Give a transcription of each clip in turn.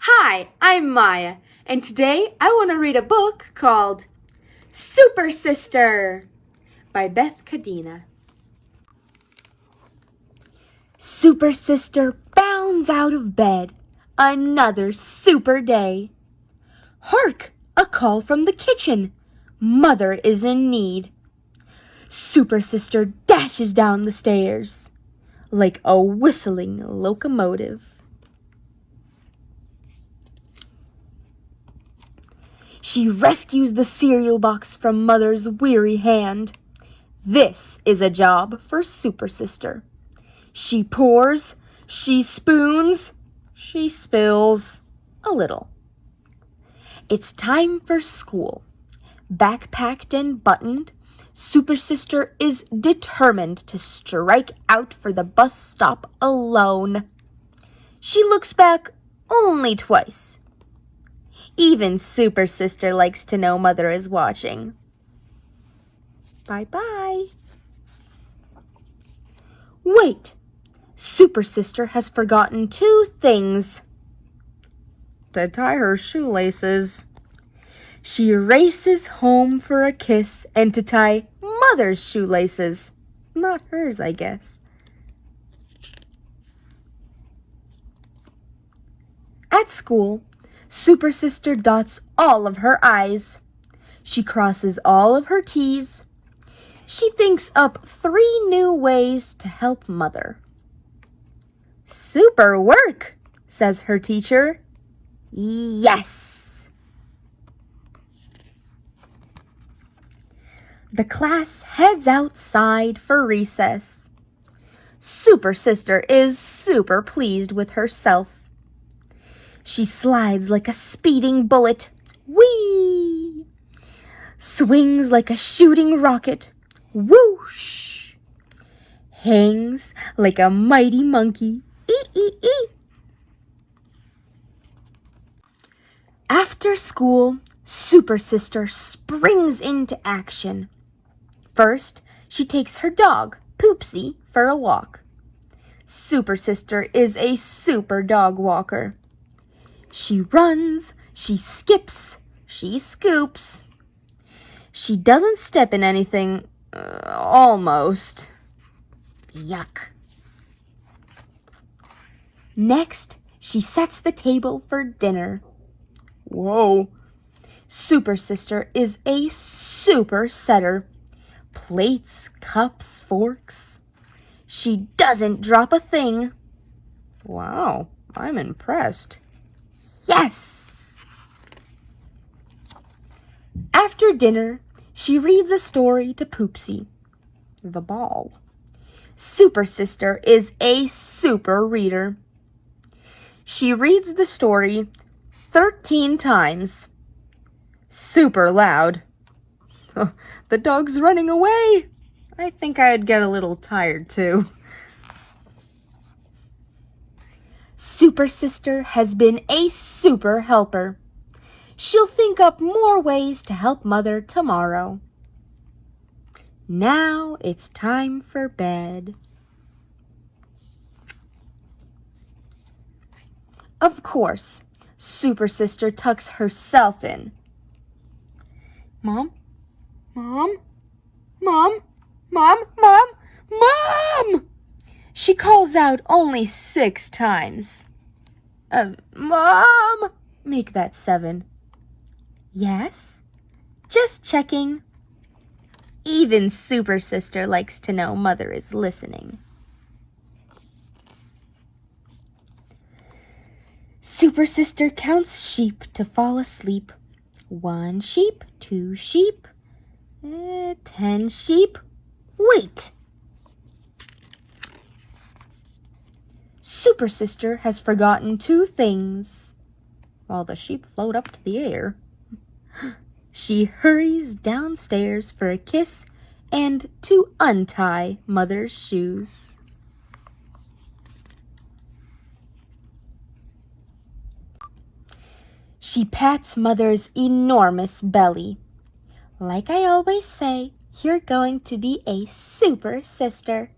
Hi, I'm Maya, and today I want to read a book called Supersister by Beth Cadena. Supersister bounds out of bed. Another super day. Hark! A call from the kitchen. Mother is in need. Supersister dashes down the stairs like a whistling locomotive. She rescues the cereal box from Mother's weary hand. This is a job for Supersister. She pours, she spoons, she spills a little. It's time for school. Backpacked and buttoned, Supersister is determined to strike out for the bus stop alone. She looks back only twice. Even Supersister likes to know Mother is watching. Bye-bye. Wait! Supersister has forgotten two things. To tie her shoelaces. She races home for a kiss and to tie Mother's shoelaces. Not hers, I guess. At school, Supersister dots all of her I's. She crosses all of her T's. She thinks up 3 new ways to help Mother. Super work, says her teacher. Yes. The class heads outside for recess. Supersister is super pleased with herself. She slides like a speeding bullet. Whee! Swings like a shooting rocket. Whoosh! Hangs like a mighty monkey. Ee! After school, Supersister springs into action. First, she takes her dog, Poopsie, for a walk. Supersister is a super dog walker. She runs, she skips, she scoops. She doesn't step in anything, almost. Yuck. Next, she sets the table for dinner. Whoa. Supersister is a super setter. Plates, cups, forks. She doesn't drop a thing. Wow, I'm impressed. Yes! After dinner, she reads a story to Poopsie, the ball. Supersister is a super reader. She reads the story 13 times. Super loud. The dog's running away. I think I'd get a little tired too. Supersister has been a super helper. She'll think up more ways to help Mother tomorrow. Now it's time for bed. Of course, Supersister tucks herself in. Mom? Mom? Mom? Mom? Mom? Mom! She calls out only 6 times. Mom! Make that 7. Yes? Just checking. Even Supersister likes to know Mother is listening. Supersister counts sheep to fall asleep. 1 sheep, 2 sheep, 10 sheep. Wait! Supersister has forgotten 2 things. While the sheep float up to the air, she hurries downstairs for a kiss and to untie Mother's shoes. She pats Mother's enormous belly. Like I always say, you're going to be a super sister,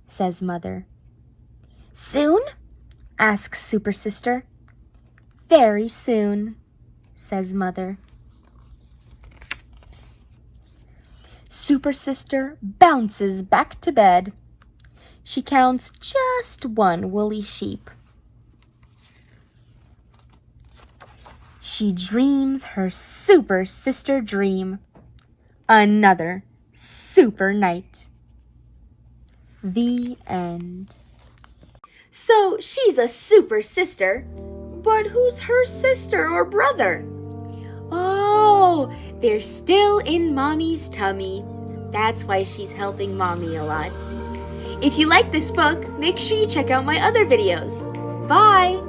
says Mother. Soon? Asks Supersister. very soon, says Mother. Supersister bounces back to bed. She counts just one woolly sheep. She dreams her Supersister dream. Another super night. The end. So she's a Supersister, but who's her sister or brother? Oh, they're still in Mommy's tummy. That's why she's helping Mommy a lot. If you like this book, make sure you check out my other videos. Bye!